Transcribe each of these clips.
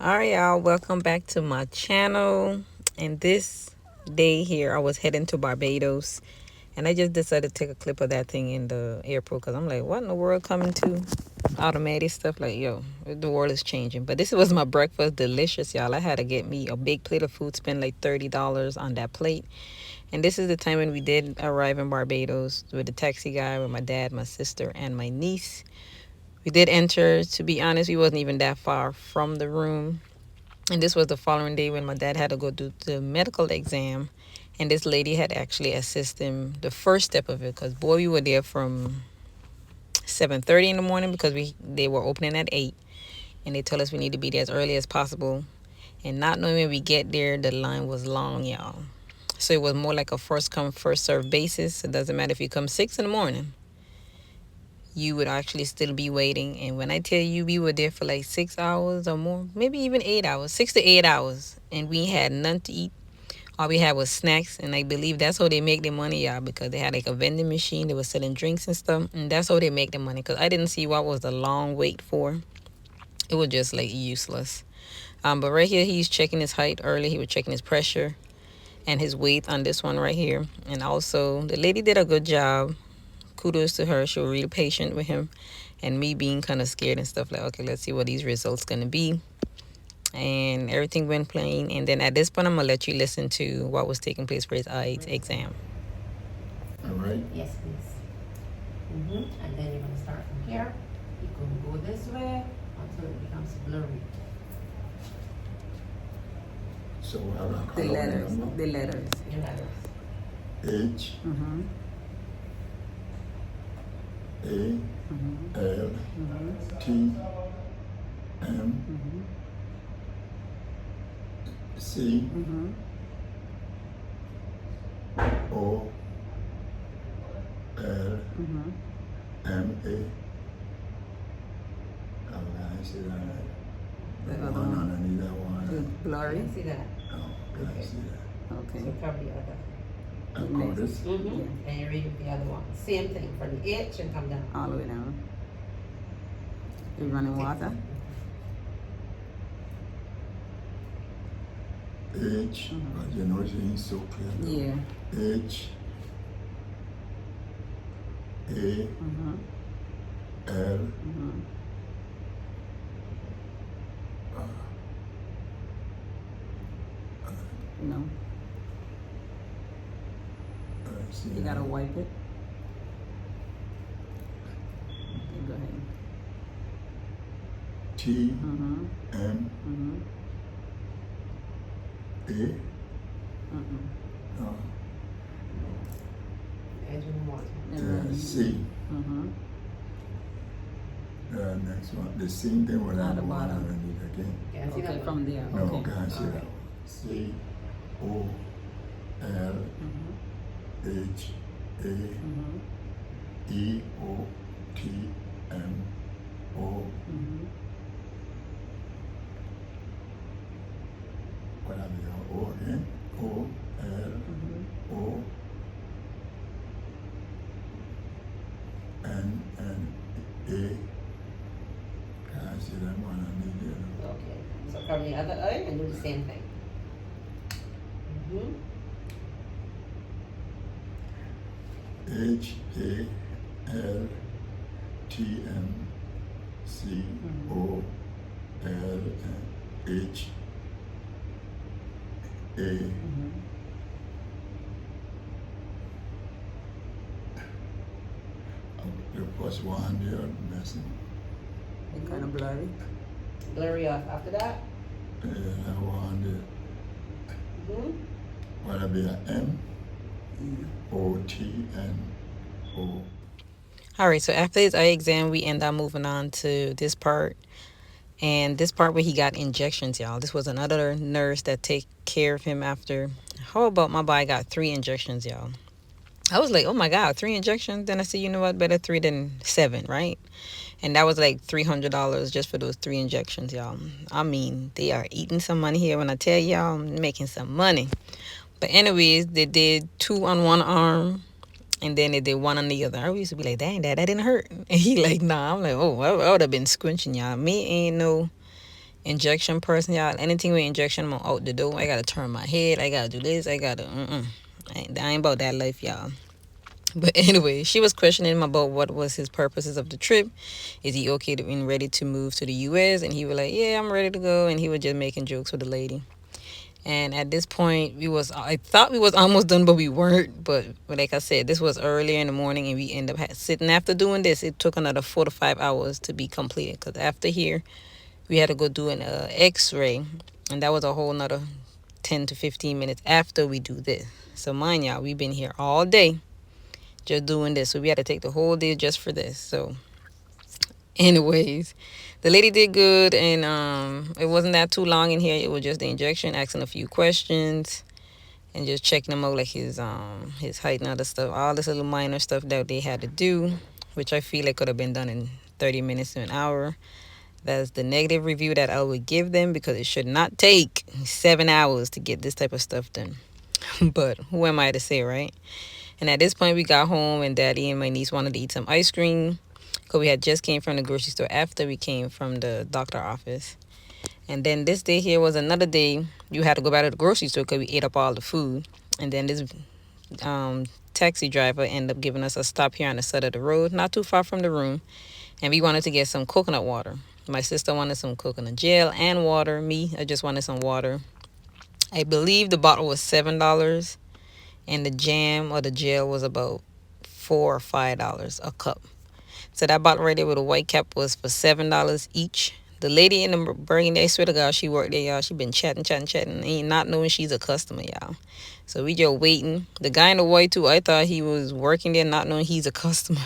Alright, y'all, welcome back to my channel. And this day here, I was heading to Barbados, and I just decided to take a clip of that thing in the airport because I'm like, what in the world coming to automatic stuff? Like, yo, the world is changing. But this was my breakfast, delicious, y'all. I had to get me a big plate of food, spend like $30 on that plate. And this is the time when we did arrive in Barbados with the taxi guy, with my dad, my sister, and my niece. We did enter. To be honest, we wasn't even that far from the room. And this was the following day when my dad had to go do the medical exam. And this lady had actually assisted him the first step of it. Because, boy, we were there from 7:30 in the morning because they were opening at 8. And they told us we need to be there as early as possible. And not knowing when we get there, the line was long, y'all. So it was more like a first come, first serve basis. It doesn't matter if you come 6 in the morning, you would actually still be waiting. And when I tell you we were there for like 6 hours or more, maybe even 8 hours, 6 to 8 hours, and we had none to eat. All we had was snacks, and I believe that's how they make their money, y'all, because they had like a vending machine. They were selling drinks and stuff, and that's how they make their money. Because I didn't see what was the long wait for. It was just like useless. But right here, he's checking his height early. He was checking his pressure and his weight on this one right here. And also, the lady did a good job. Kudos to her. She was really patient with him, and me being kind of scared and stuff, like, okay, let's see what these results gonna be. And everything went plain. And then at this point, I'm gonna let you listen to what was taking place for his eye exam. All right. Yes, please. And then you're gonna start from here. You're gonna go this way until it becomes blurry. So how do I The call letters. number? The letters. Your letters. H Mm-hmm. A Mm-hmm. L Mm-hmm. T M Mm-hmm. C Mm-hmm. O L Mm-hmm. M A. Oh, I see that. The The other one one. underneath that one. Blurry. See that? Oh, I see that. Okay. So cover the other. I call this. And you read the other one. Same thing for the H and come down. All the way down. You running water? H, but you know she ain't so clear. Yeah. H A Mm-hmm. L Mm-hmm. No. see You gotta that. wipe it. Okay, go ahead. T Mm-hmm. M Mm-hmm. A Mm-hmm. As you want. C. Mm-hmm. Next one, the same thing with At that the one bottom. underneath again. Can I see Okay, that from one? there. No, Okay. can't see that. Alright. C O L Mm-hmm. H A Mm-hmm. E O T M O. Mm-hmm. What have you? O N O L Mm-hmm. O N N A. Can't see that one underneath there. Okay. So cover the other eye and do the same thing. H A L T M C O L H A. Mm-hmm. The first one there missing. It's kind of blurry. Blurry off after that. That one there. Mm-hmm. What be a M O T N O. All right, so after his eye exam, we end up moving on to this part. And this part where he got injections, y'all. This was another nurse that take care of him after. How about my boy got 3 injections, y'all? I was like, oh my God, 3 injections? Then I said, you know what? Better 3 than 7, right? And that was like $300 just for those 3 injections, y'all. I mean, they are eating some money here. When I tell y'all, I'm making some money. But anyways, they did 2 on one arm, and then they did 1 on the other. I used to be like, dang, that didn't hurt. And he like, nah. I'm like, oh, I would have been squinching, y'all. Me ain't no injection person, y'all. Anything with injection, I'm out the door. I gotta turn my head. I gotta do this. I gotta. I ain't about that life, y'all. But anyway, she was questioning him about what was his purposes of the trip. Is he okay and ready to move to the U.S.? And he was like, yeah, I'm ready to go. And he was just making jokes with the lady. And at this point, I thought we was almost done, but we weren't. But like I said, this was earlier in the morning, and we ended up sitting after doing this. It took another 4 to 5 hours to be completed, because after here, we had to go do an X-ray, and that was a whole nother 10 to 15 minutes after we do this. So mind y'all, we've been here all day just doing this. So we had to take the whole day just for this. So anyways, the lady did good, and it wasn't that too long in here. It was just the injection, asking a few questions and just checking him out, like his height and other stuff, all this little minor stuff that they had to do, which I feel like could have been done in 30 minutes to an hour. That's the negative review that I would give them, because it should not take 7 hours to get this type of stuff done. But who am I to say, right? And at this point, we got home, and Daddy and my niece wanted to eat some ice cream, because we had just came from the grocery store after we came from the doctor office. And then this day here was another day you had to go back to the grocery store because we ate up all the food. And then this taxi driver ended up giving us a stop here on the side of the road, not too far from the room. And we wanted to get some coconut water. My sister wanted some coconut gel and water. Me, I just wanted some water. I believe the bottle was $7, and the jam or the gel was about $4 or $5 a cup. So that bottle right there with a white cap was for $7 each. The lady in the burgundy, I swear to God, she worked there, y'all. She been chatting, ain't not knowing she's a customer, y'all. So we just waiting. The guy in the white too, I thought he was working there, not knowing he's a customer.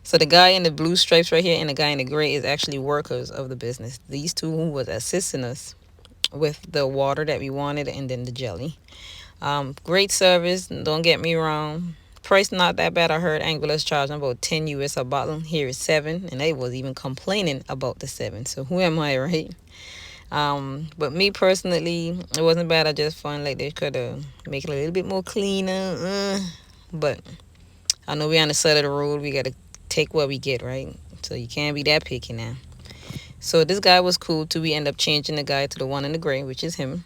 So the guy in the blue stripes right here and the guy in the gray is actually workers of the business. These two who was assisting us with the water that we wanted and then the jelly. Great service, don't get me wrong. Price not that bad. I heard Anguilla's charging about 10 US a bottle. Here is 7, and they was even complaining about the 7. So who am I, right? But me personally, it wasn't bad. I just found like they could make it a little bit more cleaner. But I know we're on the side of the road. We gotta take what we get, right? So you can't be that picky now. So this guy was cool too. We end up changing the guy to the one in the gray, which is him.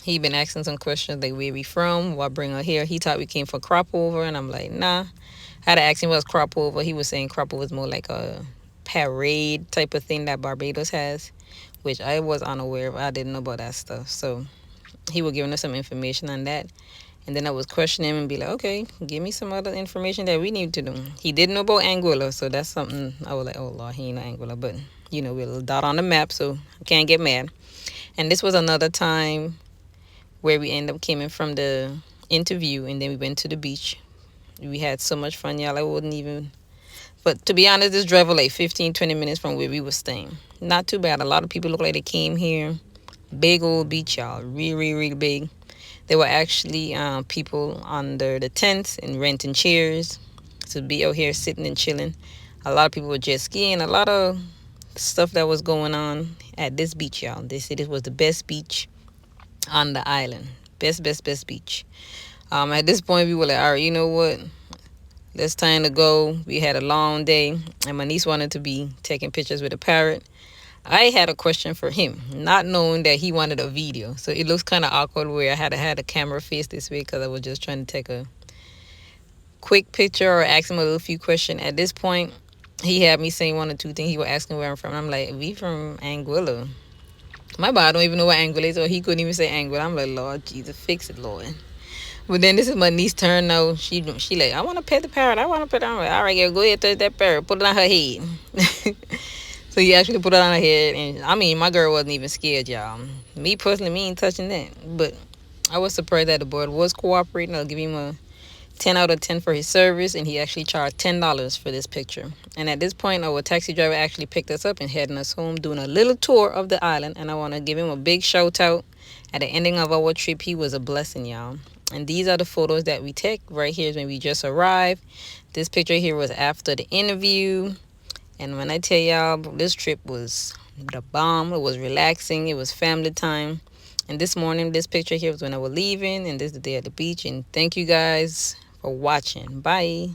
He been asking some questions like where we from, what bring her here. He thought we came for crop over, and I'm like, nah. I had to ask him what's crop over. He was saying crop over is more like a parade type of thing that Barbados has, which I was unaware of. I didn't know about that stuff. So he was giving us some information on that. And then I was questioning him and be like, okay, give me some other information that we need to know. He didn't know about Anguilla, so that's something I was like, oh Lord, he ain't no Anguilla. But, you know, we're a dot on the map, so I can't get mad. And this was another time where we ended up coming from the interview, and then we went to the beach. We had so much fun, y'all. I wouldn't even... But to be honest, this drive was like 15, 20 minutes from where we were staying. Not too bad. A lot of people look like they came here. Big old beach, y'all. Really, really big. There were actually people under the tents and renting chairs to be out here sitting and chilling. A lot of people were jet skiing. A lot of stuff that was going on at this beach, y'all. They said it was the best beach on the island. Best beach. At this point, we were like, all right, you know what? It's time to go. We had a long day, and my niece wanted to be taking pictures with a parrot. I had a question for him, not knowing that he wanted a video. So it looks kind of awkward where I had to have the camera face this way because I was just trying to take a quick picture or ask him a little few questions. At this point, he had me saying one or two things. He was asking where I'm from. I'm like, we from Anguilla. My body don't even know what Anguilla is, or he couldn't even say Anguilla. I'm like, Lord Jesus, fix it, Lord. But then this is my niece's turn now. She like, I want to pet the parrot. I want to pet it. I'm like, all right, girl, go ahead, touch that parrot. Put it on her head. So he actually put it on her head. And I mean, my girl wasn't even scared, y'all. Me personally, me ain't touching that. But I was surprised that the boy was cooperating. I'll give him a 10 out of 10 for his service. And he actually charged $10 for this picture. And at this point, our taxi driver actually picked us up and heading us home, doing a little tour of the island. And I want to give him a big shout out. At the ending of our trip, he was a blessing, y'all. And these are the photos that we take. Right here is when we just arrived. This picture here was after the interview. And when I tell y'all, this trip was the bomb. It was relaxing. It was family time. And this morning, this picture here was when I was leaving. And this is the day at the beach. And thank you guys for watching. Bye.